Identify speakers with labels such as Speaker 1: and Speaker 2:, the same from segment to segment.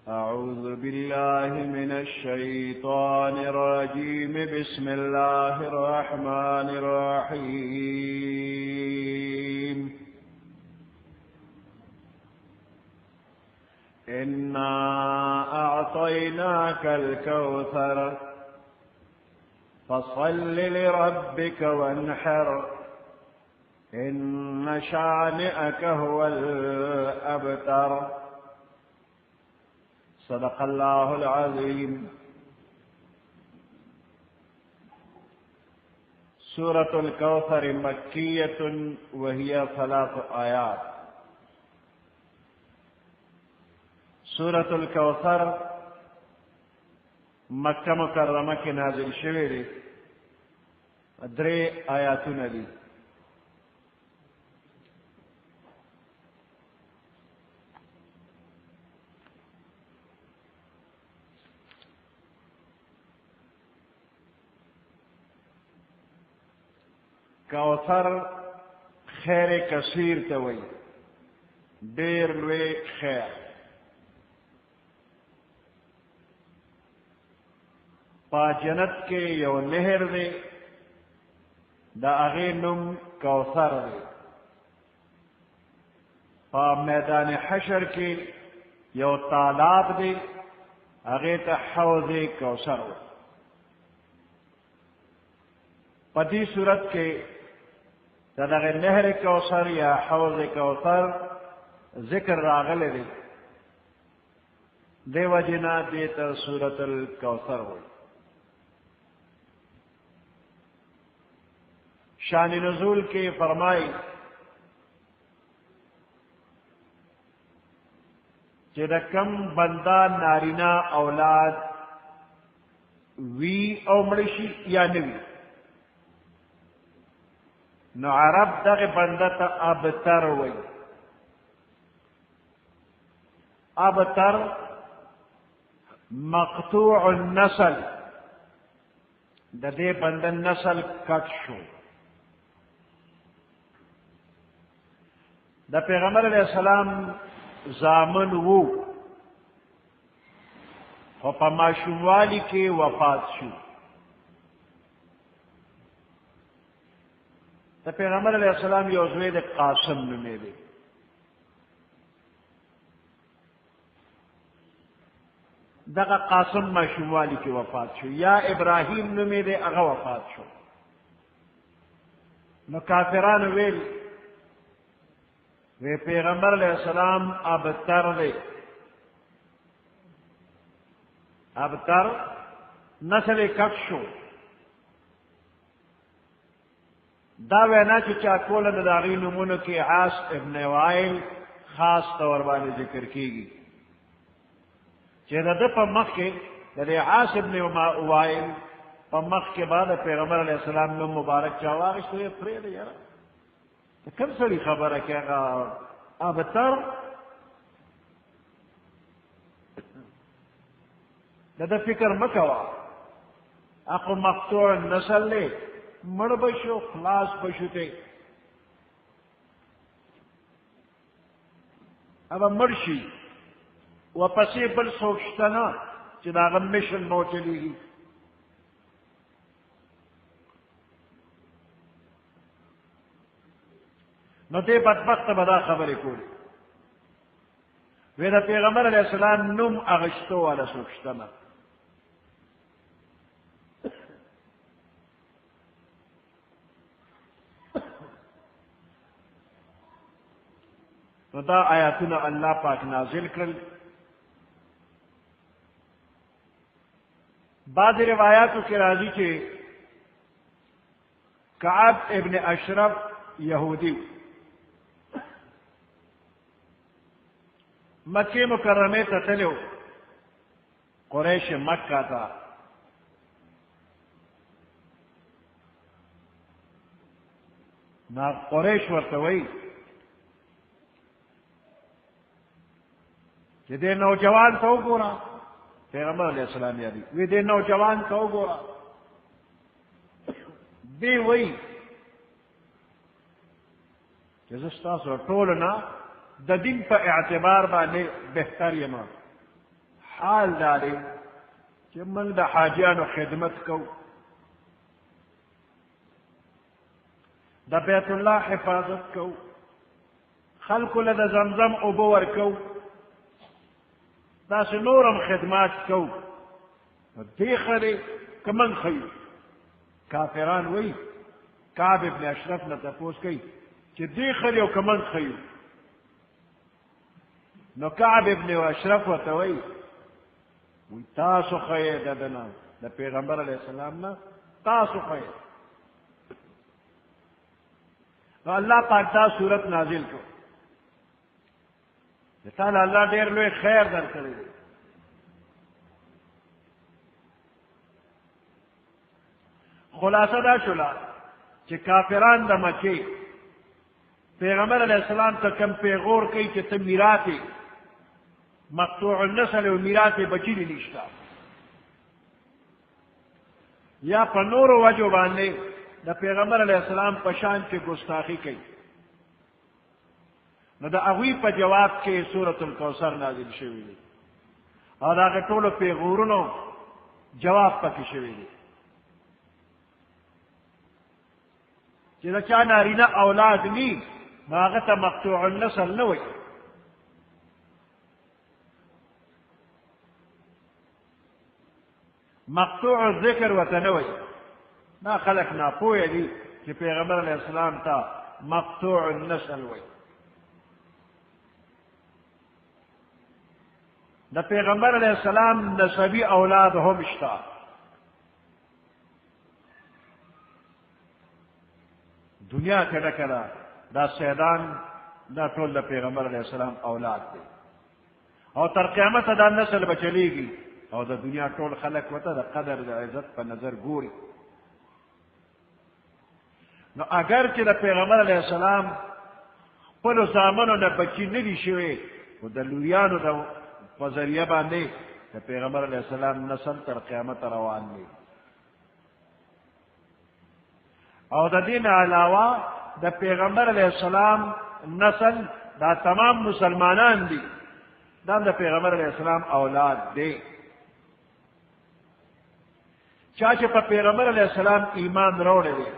Speaker 1: أعوذ بالله من الشيطان الرجيم بسم الله الرحمن الرحيم إنا أعطيناك الكوثر فصل لربك وانحر إن شانئك هو الأبتر صدق الله العظيم. سورة الكوثر مكية وهي 3 آيات. سورة الكوثر مکہ مکرمہ کے نازل شوی دی 3 آیاتونه دی. کوثر خیر کثیر توئی دیر لوی خیر. پا جنت کے یو نہر دے دا اغی نم کوثر دے. پا میدان حشر کے یو تالاب دے اغی تا حوض کوثر دے. پدی صورت کے تدغ نہر کوثر یا حوض کوثر ذکر راغل دے دے وجنا دیتا سورة الکوثر ہوئی. شان نزول کے فرمائی کہ دا کم بندہ نارینا اولاد وی او مرشی یا نوی نو عرب دغ بندتا ابتر وی. ابتر مقطوع النسل دا دے بندن نسل کٹ شو. دا پیغمبر علیہ السلام زامن وو خو پا معشوموالی کے وفات شو. دا پیغمبر علیہ السلام یوزوی دا قاسم نمی دے. دا قاسم معشوموالی کے وفات شو. یا ابراہیم نمی دے اغا وفات شو. نو کافران ویل وی پیغمبر علیہ السلام ابتر دے. ابتر نسل کٹ شو. دا وینا چا کولن داغی نمونو کی عاص ابن وائل خاص طور بانے ذکر کی گی. چہ دا پا مخ کے دا عاص ابن وائل پا مخ کے بعد پیغمبر علیہ السلام نم مبارک چاواغش تو یہ پرید یارا کم سری خبر ہے کہ ابتر دا فکر مکوا اقو مقطوع نسل لے مر بشو خلاص بشو تے اب مرشی و پسی بل سوچتنا چنا غم مشن نو چلی گی. نو دے بدبخت بدا خبری کولی ویدہ پیغمبر علیہ السلام نم اغشتو والا سوچتنا. نو دا آیاتنا اللہ پاک نازل کرل. بعض روایاتو کی راضی کے کعب ابن اشرف یہودی مکہ مکرمے تتلو قریش مکہ تھا. نا قریش ورتوئی کہ دے نوجوان تو گورا پیغمبر علیہ السلام یادی وی دے نوجوان تو گورا دے وئی کہ زستا سو ٹولنا دا دین پا اعتبار بانے بہتر یما حال دارے کہ من دا حاجیان و خدمت کو دا بیت اللہ حفاظت کو خلق لدا زمزم عبور کو دا سے نورم خدمات کو دیکھرے کمن خیو کافران وی کعب ابن اشرف نے تپوس کئی کہ دیکھرے کمن خیو نو کعب ابن اشرف و توی وی تاسو خیے ددنا دا پیغمبر علیہ السلام نا تاسو خیے نو اللہ پاک دا صورت نازل کو تعالی اللہ دیر لوے خیر در کرے خلاصہ دا شلا کہ کافران دا مکے پیغمبر علیہ السلام تا کم پیغور کئی کہ تا میراتے مقطوع النسل و میراتے بچی لی نشتا یا پا نور وجو باندے دا پیغمبر علیہ السلام پشان کے گستاخی کئی نو دا اغوی پا جواب کے سورة الکوثر نازل شوی دی اور دا غطول پیغورنو جواب پا کی شوی دی کہ دا چا نارینا اولاد نی ماغتا مقطوع النسل نوی مقطوع الذکر وتنوی نا خلق ناپوی دی کہ پیغمبر علیہ السلام تا مقطوع النسل وی دا پیغمبر علیہ السلام نسبی اولاد ہم اشتا دنیا کے ڈکلا دا سیدان دا طول دا پیغمبر علیہ السلام اولاد دے اور تر قیامت دا نسل بچلی گی اور دا دنیا طول خلق وتا دا قدر دا عزت پا نظر گوری نو اگر چی دا پیغمبر علیہ السلام پلو زامنو نا بچی ندی شوے و دا لویانو دا وزریہ باندے دا پیغمبر علیہ السلام نسل تر قیامت روان دے اور دا دین علاوہ دا پیغمبر علیہ السلام نسل دا تمام مسلمانان دی دا پیغمبر علیہ السلام اولاد دے چاچے پا پیغمبر علیہ السلام ایمان روڑے دے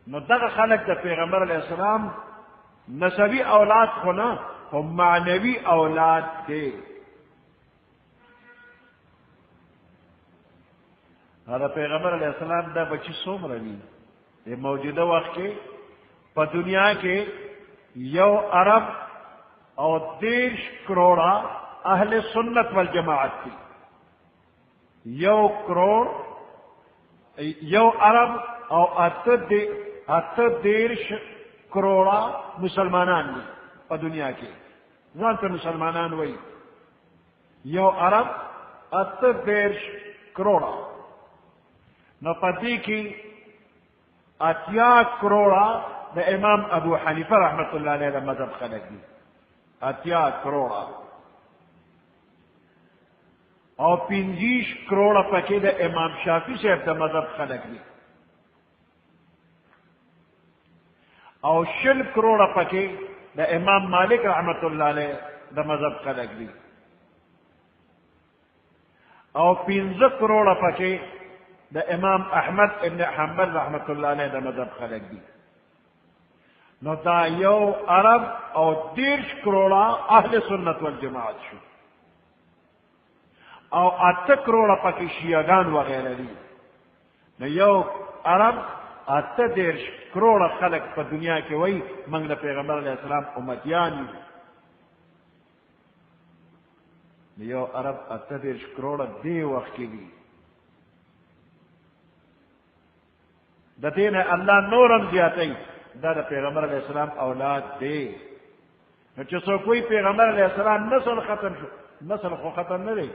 Speaker 1: نو دغه خلق دا پیغمبر علیہ السلام نسبی اولاد خونا و معنوی اولاد دے دا پیغمبر علیہ السلام دا بچی سوم روی یہ موجودہ وقت کے پا دنیا کے یو عرب اور 13 کروڑا اہل سنت والجماعت تھی یو کروڑ یو عرب اور 13 کروڑا مسلمانان دی پا دنیا کے زانتا مسلمانان وی یو عرب 13 کروڑا نو پتی کی 80 کروڑا دا امام ابو حنیفہ رحمت اللہ علیہ دا مذہب خلق دی 80 کروڑا اور 25 کروڑا پکی دا امام شافی سے دا مذہب خلق دی اور 60 کروڑا پکی دا امام مالک رحمت اللہ علیہ دا مذہب خلق دی اور 15 کروڑا پکی دا امام احمد ابن حنبل رحمت اللہ علیہ دا مذہب خلق دی نو دا یو عرب اور 13 کروڑا اہل سنت والجماعت شو اور 8 کروڑا پاکی شیعگان وغیرہ دی نو یو عرب 8 کروڑا خلق پا دنیا کے وئی منگ دا پیغمبر علیہ السلام امتیانی نو یو عرب 8 کروڑا دے وقت کی دی دا دین اللہ نورم دیاتی دا پیغمبر علیہ السلام اولاد دے چسو کوئی پیغمبر علیہ السلام نسل ختم شو نسل خو ختم نہ دے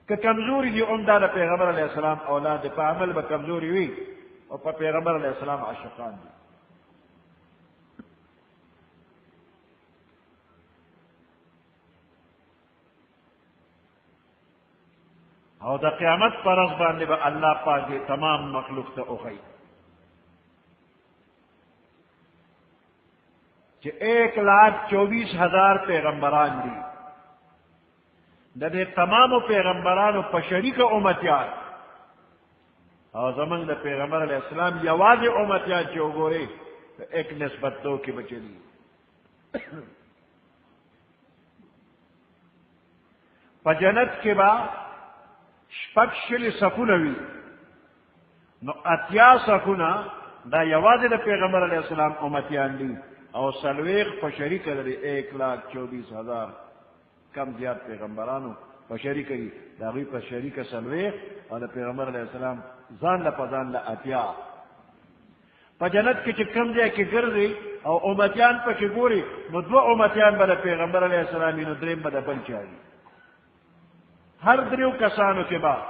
Speaker 1: کہ کمزوری دی عمدہ دا پیغمبر علیہ السلام اولاد دے پا عمل با کمزوری ہوئی اور پا پیغمبر علیہ السلام عاشقان دی اور دا قیامت پر ازبان با اللہ پاک دے تمام مخلوق تا اخی کہ 1,24,000 پیغمبران دی دے تمام پیغمبرانو پشریک امتیان اور زمن دا پیغمبر علیہ السلام یواز امتیان چو گورے ایک نسبت دو کی بچلی پا جنت کے بعد شپک شلی سفونوی نو اتیا سفونا دا یواز دا پیغمبر علیہ السلام امتیان دی اور سلویخ پشریک دی 1,24,000 کم زیاد پیغمبرانو پشریک دی دا غی پشریک سلویخ اور دا پیغمبر علیہ السلام زان لپزان لاتیا پا جنت کی چکم دے کی گردی او امتیان پا کی گوری نو دو امتیان با دا پیغمبر علیہ السلامی نو درین با دا بل چاہی ہر دریو کسانو کے بعد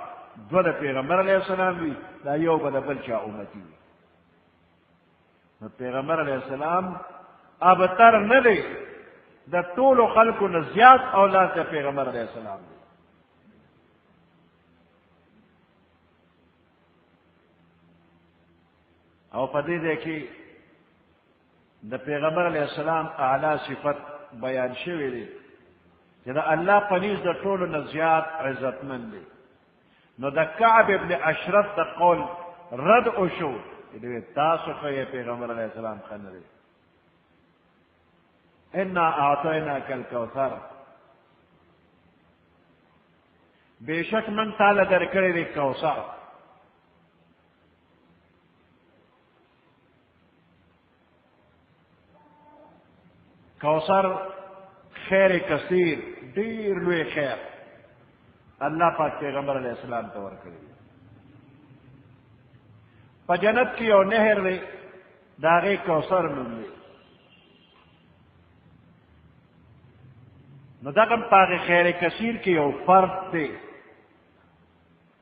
Speaker 1: دو دا پیغمبر علیہ السلام بھی دا یو با دا بل چاہ امتی نو پیغمبر علیہ السلام اب تر ندے دا طول و خلق و نزیاد اولاد دا پیغمبر علیہ السلام دی او پدی دیکھی دا پیغمبر علیہ السلام اعلی صفت بیان شوی دی جدا اللہ پنیز دا طول نزیاد عزت من دی نو دا کعب ابن اشرف دا قول رد اشو تاسو خی پیغمبر علیہ السلام خندی انا اعطینا کل کوثر بے شک من تالا در کرے دی کوثر کوثر خیر کثیر دیر لوی خیر اللہ پاک پیغمبر علیہ السلام تور کرے پا جنت کی او نہر دے داغے کوثر من دے نو داغم پاک خیر کثیر کی او فرد دے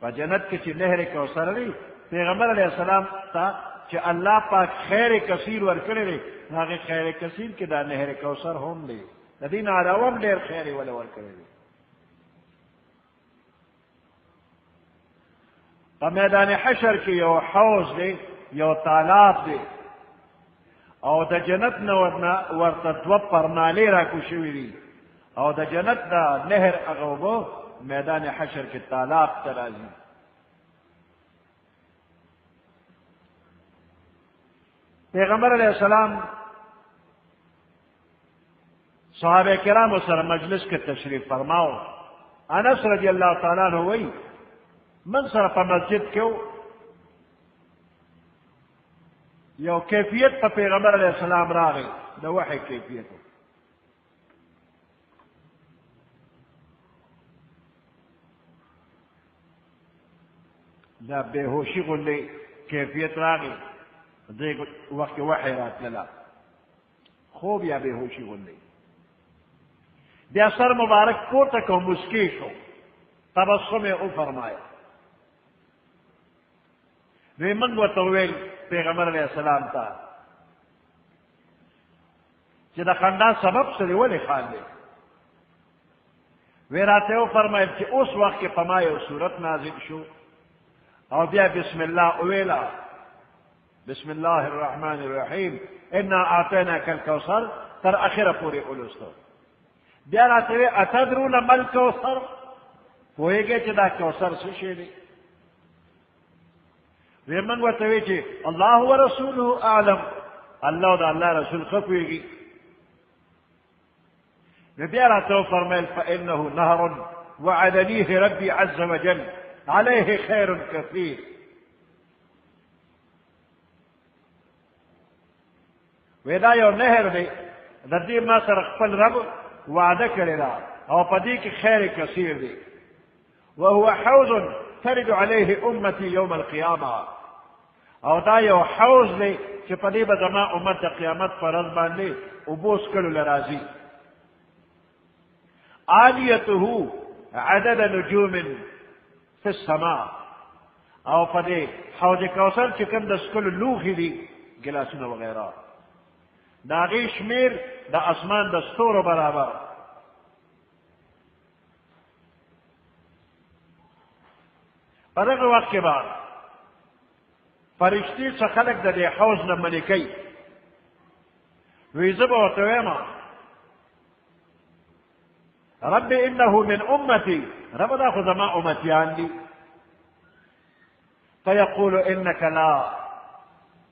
Speaker 1: پا جنت کی چی نہر کوثر دے پیغمبر علیہ السلام تا چی اللہ پاک خیر کثیر ورکرے دے داغے خیر کثیر کی دا نہر کوثر ہم دے دین علاوام دیر خیر والا ورکرے دے پا میدان حشر کی یو حوض دے یو تالاب دے او دا جنت نورنا ورطا دو پرنالے را کشوی دی او دا جنت دا نہر اغوبو میدان حشر کی تالاب ترازی پیغمبر علیہ السلام صحابہ کرام سر مجلس کے تشریف فرماؤ انس رضی اللہ تعالیٰ عنہ وئی من سر پا مسجد کیوں یو کیفیت پا پیغمبر علیہ السلام راغی دا وحی کیفیت دا بے ہوشی غلی کیفیت راغی دیکھ وقت وحی رات للا خوب یا بے ہوشی غلی بیا سر مبارک کو تکو مسکی شو تبسم او فرمایا وی منگو تویل پیغمبر علیہ السلام تا چی دا خندان سبب سلی ولی خان دے وی راتے او فرمایا چی اس وقت کی پمائی و صورت نازل شو او بیا بسم اللہ اویلا بسم اللہ الرحمن الرحیم انا آتینا کل کوثر تر اخیر پوری علوستو بیا راتے وی اتدرون مل کوثر ہوئے گے چی دا کوثر سشی دی وی منگو توی چی اللہ و رسولہ اعلم اللہ دا اللہ رسول خفوی گی وی بیا راتے وی فرمیل فإنہو نہر وعدنیه ربی عز وجل علیہ خیر کثیر وی دا یو نہر دی دی ما سر خپل رب وعدہ کرے دا او پدی کی خیر کثیر دی وهو حوض ترد علیہ امتی یوم القیامہ او دا یو حوض دی چی پدی با زمان امت دا قیامت پر از باندے ابوس کرو لرازی آلیتہو عدد نجوم فی السماء او پدی حوض کوثر چکم دا سکل لوخی دی گلاسون وغیرہ دا غیش میر دا اسمان دا ستور برابر پدغ وقت کے بعد فرشتی سے خلق دا دے حوض نملکی ویزب و تویما رب انه من امتی، رب دا خود ما امتیان دی. فیقول انك لا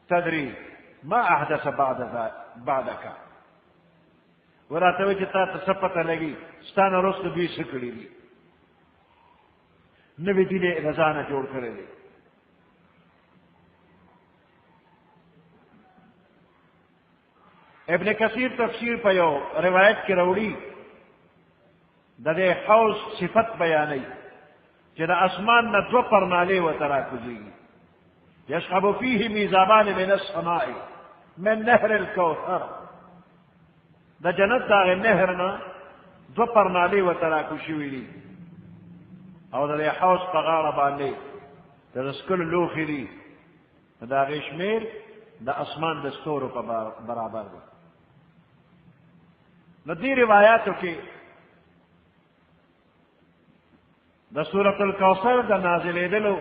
Speaker 1: تدری ما احدث بعدك، وراتوی چې تا ته څه پته لګي ستانه وروسته دوی څه کړي دي، نوې دینې له ځانه جوړ کړی دی. ابن کثیر تفسیر په یو روایت کې راوړي د دې حوض صفت بیانوي چې د اسمان نه دوه پرنالې ورته راکوزېږي، یشرب فیه میزابان من السماء من نهر الکوثر، د جنت د هغې نهر نه دوه پرنالې ورته راکوز شوي دي، او د دې حوض په غاړه باندې د څښلو لوښي دي، د هغې شمېر د اسمان د ستورو په برابر دی. نو دې روایاتو کې د سورة الکوثر د نازلېدلو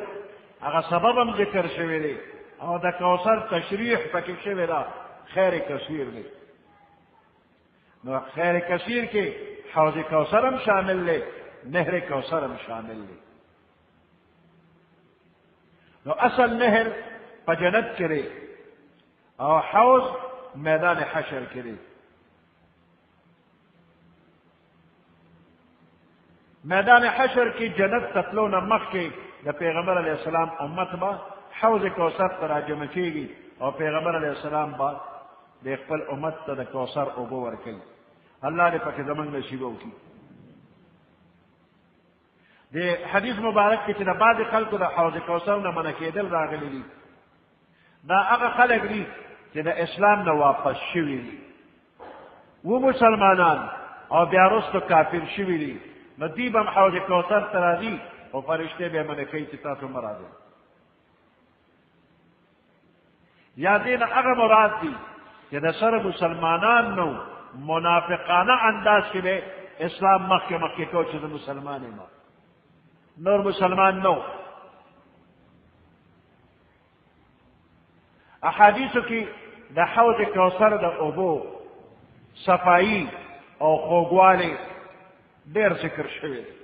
Speaker 1: هغه سبب هم ذکر شوی دی، او د کوثر تشریح پکې شوی ده، خیر کثیر دی. نو خیر کثیر کې حوض کوثر هم شامل دی، نهر کوثر هم شامل دی. نو اصل نهر په جنت کې دی او حوض میدان حشر کې دی. میدان حشر کی جنت تتلو نه مخکې د پیغمبر علیہ السلام امت با حوض کوثر ته راجمع کېږي، او پیغمبر علیہ السلام با د خپل امت ته د کوثر اوبه ورکوي. الله دې پکې زموږ نصیب وکړي. د حدیث مبارک کې چې د بعضې خلکو د حوض کوثر نه منع کېدل راغلي دي، دا هغه خلک دي چې د اسلام نه واپس شوي دي، و مسلمانان او بیا وروسته کافر شوي دي، نو دوی به هم حوض کوثر ته راځي او فرشتې به یې منع کوي چې تاسو مه راځئ. یا دې نه هغه مراد دي چې د سره مسلمانان نو منافقانه انداز کې به اسلام مخکې مخکې کو چې د مسلمان یم، نور مسلمان نو. احادیثو کې د حوض کوثر د اوبو صفائی او خوږوالی ډېر ذکر شوی دی.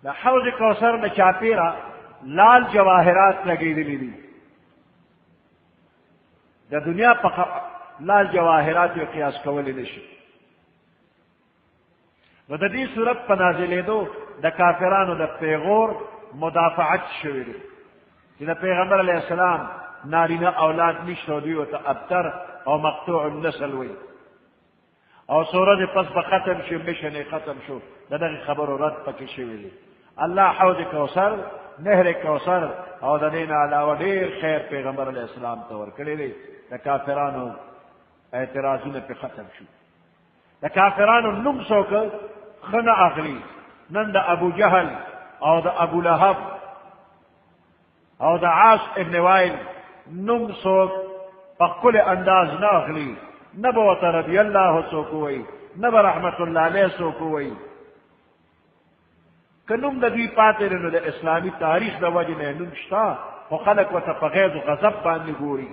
Speaker 1: د حوض کوثر نه چاپېره لال جواهرات لګېدلي دي، د دنیا په لال جواهرات یې قیاس کولی نه شي. نو د دې صورت په نازلېدو د کافرانو د پیغور مدافعت شوی دی چې د پیغمبر علیہ السلام نارینه اولاد نشته او دوی ورته ابتر او مقطوع النسل وایي، او سورج پس به ختم شو، مشن ختم شو، د دغې خبرو رد پکې شوی دی. الله حوض کوثر، نهر کوثر او د دې نه علاوه ډېر خیر پیغمبر علیہ السلام ته ورکړی دی. د کافرانو اعتراضونه پې ختم شو. د کافرانو نوم څوک ښه نه اخلي. نن د ابو جهل او د ابو لهب او د عاص ابن وائل نوم څوک په خپل انداز نه اخلي، نه به ورته رضی الله څوک وایي، نه به رحمت الله علیه څوک وایي. که نوم د دوی پاتې دی نو د اسلامي تاریخ د وجې نه نوم شته، خو خلک ورته په غیظ و غضب باندې ګوري،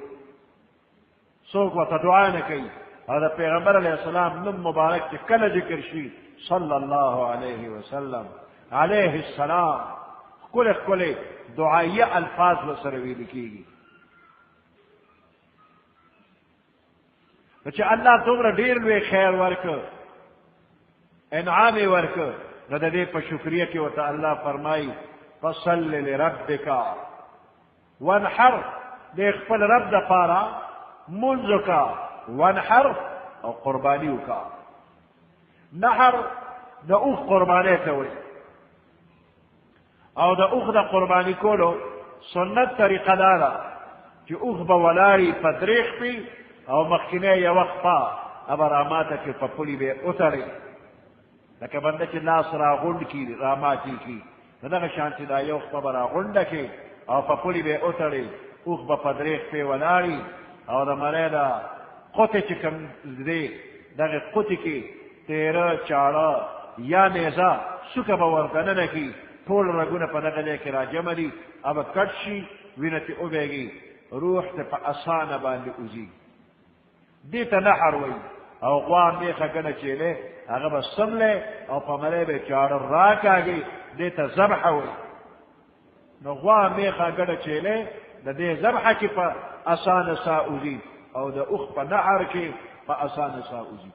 Speaker 1: څوک ورته دعا نه کوي. او د پیغمبر علیہ السلام نوم مبارک چې کله ذکر شي صلی الله علیه وسلم علیه السلام، ښکلې ښکلې دعایه الفاظ ورسره ویل کېږي. نو چې الله دومره ډېر لوی خیر ورکړ، انعام یې ورکړ، نو د دې په شکریه کې ورته الله فرمایي فصل لربک وانحر، د خپل رب دپاره منځ وکړه، وانحر او قرباني وکړه. نحر د اوښ قربانۍ ته وایي، او د اوښ د قرباني کولو سنت طریقه دا ده چې اوښ به ولاړي په درېښ پې او مخکینی یوه خوا ابه راماته کې په پلي به یې وتړئ، لکه بنده چې لاس راغونډ کړي راماتې کړي، نو دغه شانتې دا یو خوا به راغونډه کړي او په پلي به یې وتړئ، اوښ به په درېښ پې ولاړي، او د مرۍ د قطې چې کوم دی دغې قطې کې تیره چاړه یا نیزه سوکه به وردننه کړي، ټول رګونه په دغه ځای کې راجمع دي، ابه کټ شي، وینه ترې وبهېږي، روح ته په اسانه باندې وځي. دې ته نحر وایي. او غوا میخه گنه چیلے هغه به سملے او پمرے به چاڑ راکاگی دیتا ذبح ہوئی نو غوا میخه گنه چیلے دا دے ذبح کی پا آسان سا اوزی او دا اخ پا نعر کی پا آسان سا اوزی.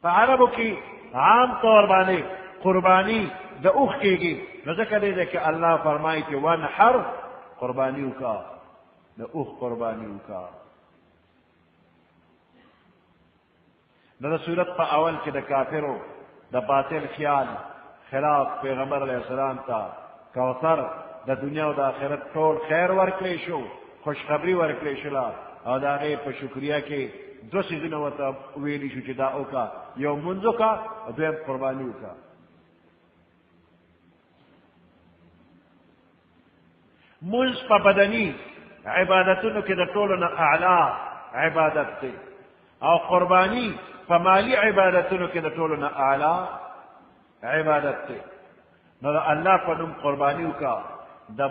Speaker 1: پا عربو کی عام طور بانے قربانی دا اخ کی گی نذکر دے کہ اللہ فرمائی کہ وانحر قربانیوں کا دا اخ قربانیوں کا. نہ صورت پا اول کے دا کافرو دا باطل خیال خلاف پیغمبر علیہ السلام تا کوثر دا دنیا و دا آخرت طول خیر ورکلی شو خوشخبری ورکلی شلا او دا غیب پا شکریہ کے دو سیزنو و تا ویلی شو چی دا او کا یو منزو کا دویم قربانیو کا. منز پا بدنی عبادتنو کے دا طولنا اعلا عبادت تے او قربانی پا مالی عبادتنو کے دا طولنا اعلا عبادت تے. نو دا اللہ پا نم قربانیو کا دا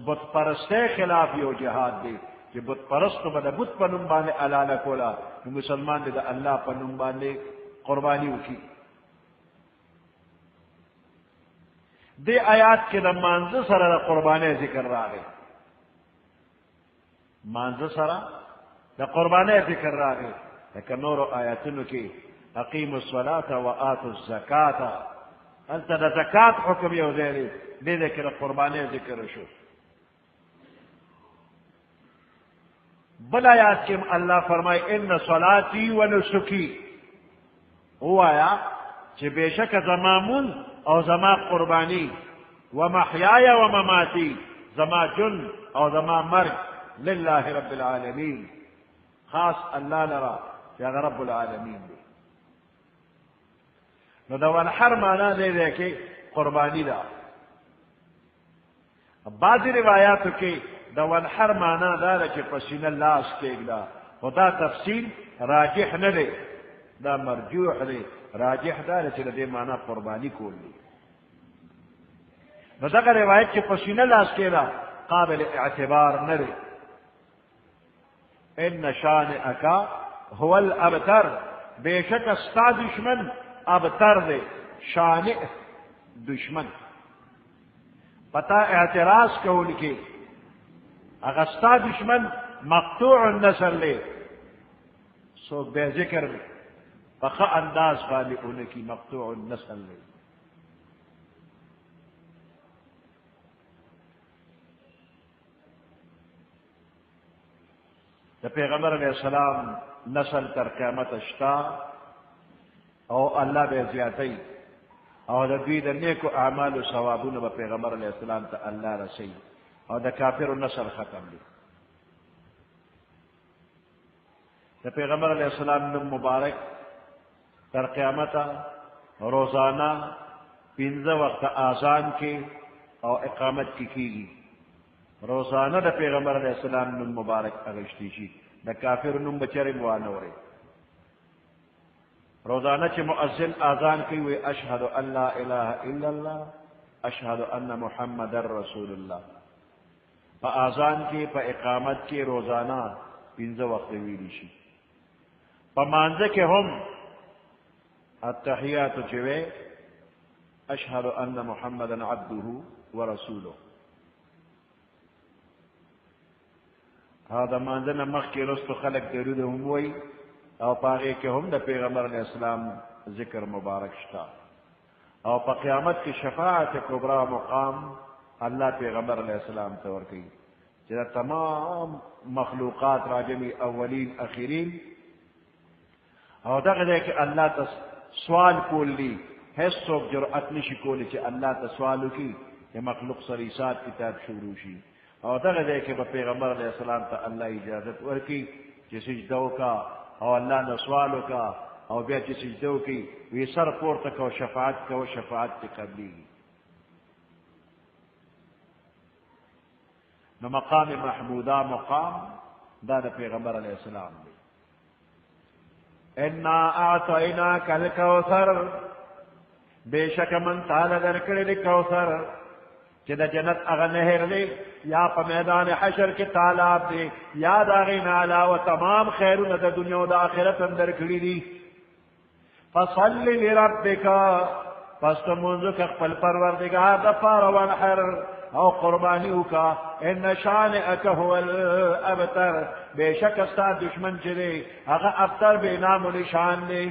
Speaker 1: بت پرستے خلاف یو جہاد دے کہ بت پرستو با دا بت پا نم بانے علالا کولا نو مسلمان دے دا اللہ پا نم بانے قربانیو کی. دے آیات کے دا مانز سر دا قربانے ذکر را گئے مانز سر دا قربانے ذکر را گئے لیکن نورو آیاتنو کی اقیم الصلاة و آتو الزکاة انت دا زکاة حکم یو دیرے دے دے کہ دا قربانے ذکر شو. بل آیات کے اللہ فرمائے ان صلاتی و نسکی ہوا آیا چھ بے شک زمامن او زما قربانی و محیای و مماتی زما جن او زما مرگ للہ رب العالمین خاص اللہ لرا یا رب العالمین دے. نو دا وانحر مانا دے دے کہ قربانی دا. بعض روایاتو کے دا وانحر مانا دا دا کہ پسین اللہ اسکیگ دا خدا تفصیل راجح ندے دا مرجوح دے راجح دا دا دے مانا قربانی کول دی. نو دا روایت کہ پسین اللہ اسکیگ دا قابل اعتبار ندے. ان شانئکا هو الابتر بے شک استا دشمن ابتر دے شانئ دشمن پتا اعتراض کو لکھے اغستا دشمن مقطوع النسل لے سو بے ذکر فخا انداز والی ان کی مقطوع النسل لے. دا پیغمبر علیہ السلام نسل تر قیامت اشتا او اللہ بے زیادتی او دا دوی دا نیکو اعمال و ثوابون با پیغمبر علیہ السلام تا اللہ رسی او دا کافر و نسل ختم لی. دا پیغمبر علیہ السلام نم مبارک تر قیامت روزانہ پینز وقت آزان کے او اقامت کی گی. روزانہ دا پیغمبر علیہ السلام نم مبارک اغشتی شی دا کافر نم بچر موانورے. روزانہ چھ مؤذن آزان کی ہوئے اشہد ان لا الہ الا اللہ اشہد ان محمد رسول اللہ. پا آزان کی پا اقامت کی روزانہ پینز وقت ویلی شی. پا مانزے کے ہم التحیات چوے اشہد ان محمد عبدہ ورسولہ. هذا مانزنا مخی رستو خلق درود هموئی او پاگے کے ہم دا پیغمبر علیہ السلام ذکر مبارک شتا او پا قیامت کی شفاعت کبرا مقام اللہ پیغمبر علیہ السلام تور کی جدا تمام مخلوقات راجمی اولین اخیرین او دا دے کہ اللہ تا سوال کول لی حس سوک جرعت نشی کولی چی اللہ تا سوالو کی کہ مخلوق سریسات کتاب شروع شی او دا دے کہ با پیغمبر علیہ السلام تا اللہ اجازت ورکی چی سجدو کا او اللہ نے سوالو کا او بیا چی سجدو کی وی سر پورتا کو شفاعت کی قبلی. نو مقام محمودہ مقام دا دا پیغمبر علیہ السلام دی. انا اعطیناک الکوثر بے شک من تعالی درکڑی دی کوثر کہ دا جنت اغا نہر دے یا پا میدان حشر کے تالاب دے یا دا غین علاوہ تمام خیرون دا دنیا و دا آخرت اندر کھڑی دی فصلی لربکا پس تو منذ کا قبل پروردگار دا پار وانحر او قربانیو کا ان شانئک هو الابتر بے شک استا دشمن چلے اغا ابتر بے نام و نشان دے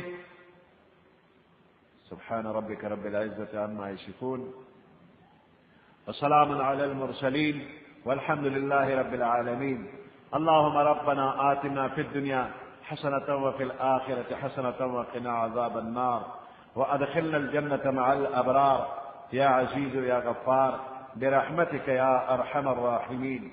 Speaker 1: سبحان ربك رب العزة عما يصفون وسلام على المرسلين والحمد لله رب العالمين اللهم ربنا آتنا في الدنيا حسنة وفي الآخرة حسنة وقنا عذاب النار وأدخلنا الجنة مع الأبرار يا عزيز يا غفار برحمتك يا أرحم الراحمين